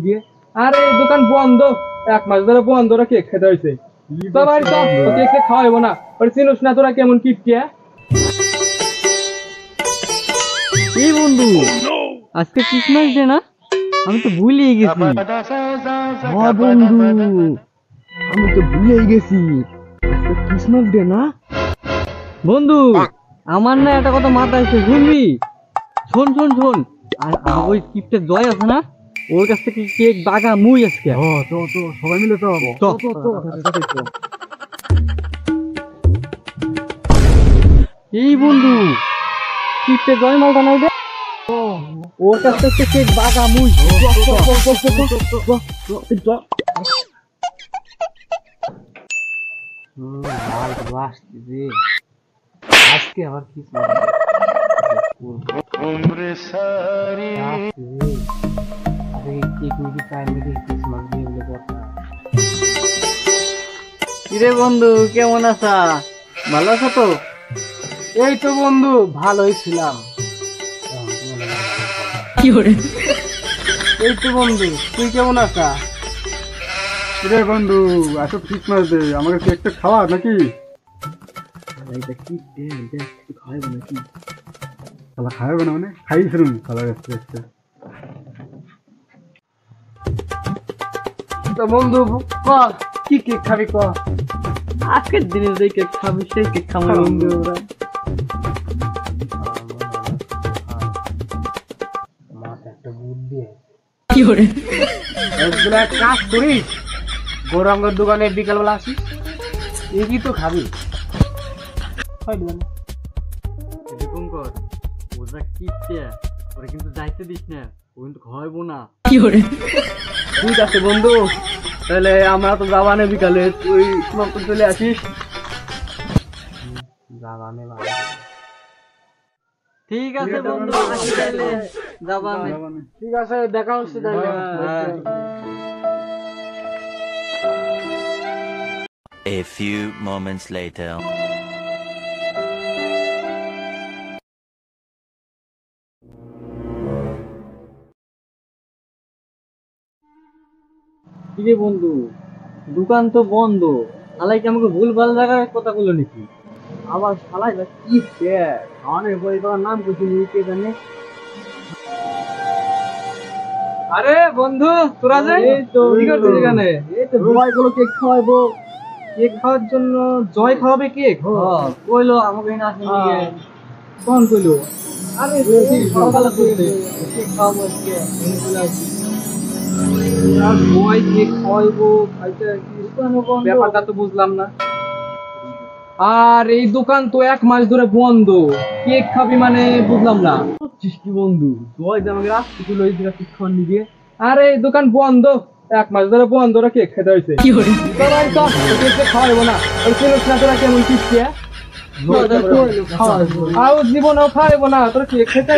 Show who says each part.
Speaker 1: নিয়ে। আরে এই দোকান বন্ধ, 1 মাস ধরে বন্ধ, ওরা কেক খেতে হয়েছে। তো ভাই তো কেক খাওয়াইবো না, ওর চিনুস না তোরা কেমন কিপটিয়া।
Speaker 2: এই বন্ধু আজকে ক্রিসমাস ডে না? আমি তো ভুলেই গেছি। হ্যাঁ বন্ধু আমি তো ভুলেই গেছি, আজকে ক্রিসমাস ডে না? বন্ধু আমার না একটা কথা মাথায় এসে শুনবি? শোন শোন শোন, আর ওই কিপটের জয় আছে না, ওর কাছ থেকে কেক বাগা মুই আজকে। তো সবাই মিলে তো এই বন্ধু কিপটের জয় মালটা নাই দে, ওর কাছ থেকে কেক বাগা মুই।
Speaker 1: আজকে আবার কি
Speaker 2: কিরে বন্ধু কেমন আছা? ভালো আছো তো?
Speaker 1: এই তো বন্ধু ভালোই ছিলাম। এই তো বন্ধু তুই কেমন আছা?
Speaker 3: রে বন্ধু আসো ক্রিসমাস ডে, আমাকে কেকটা খাওয়া নাকি? খালা খাওয়াবে না মানে খাইছিলাম খালা কাছে।
Speaker 1: তো বন্ধু ক কি কেক খাবি ক?
Speaker 2: আজকের দিনে যে কেক খাবি সেই কেক খাবো বন্ধু। ওরা
Speaker 1: এক কাজ করিস, গৌরাঙ্গের দোকানে বিকাল বেলা আসিস, একই তো খাবি।
Speaker 2: এরকম কর, ওরা কিপটে, ওরা কিন্তু যাইতে দিস না, ও কিন্তু খাওয়াইবো না।
Speaker 1: ঠিক আছে বন্ধু, তাহলে আমরা তো যাবানে বিকালে, তুই তোমার চলে আসিস। যাবানে
Speaker 2: ঠিক আছে বন্ধু, আসি তাইলে যাবানে।
Speaker 1: ঠিক আছে, দেখা হচ্ছে তাহলে।
Speaker 4: A few moments later.
Speaker 2: কিরে বন্ধু দোকান তো বন্ধ, শালাই কি আমাকে ভুল ভাল জায়গায় কথা বললো নাকি?
Speaker 1: আবার শালাই কি খাওয়ানোর বই তোমার নাম কিছু কে জানে। আরে বন্ধু তোরা যে কি করছিস এখানে? এই তো জয় গুলো কেক খাওয়াবো, কেক খাওয়ার জন্য জয় খাওয়াবে কেক।
Speaker 2: কইলো আমাকে না আসেন দিকে।
Speaker 1: কোন কইলো? আরে সকালে কইছে
Speaker 2: কেক খাওয়াবো আজকে, আমি চলে আসি।
Speaker 1: আর জয় কেক খাওয়াবো, খাইতে ব্যাপারটা তো বুঝলাম না। আর এই দোকান তো 1 মাস ধরে বন্ধ, কেক খাবি মানে বুঝলাম না।
Speaker 2: কি বন্ধু জয় যে আমাকে রাস্তা তুলো এই জায়গা কেক খাওয়ান দিকে।
Speaker 1: আরে এই দোকান বন্ধ, 1 মাস ধরে বন্ধ, ওরা কেক খেতে হয়েছে। কেক খাওয়াবো না, ওর চিনুস না তোরা কেমন কিপটিয়া। জীবনেও খাওয়াবো না, তোরা কেক খেতে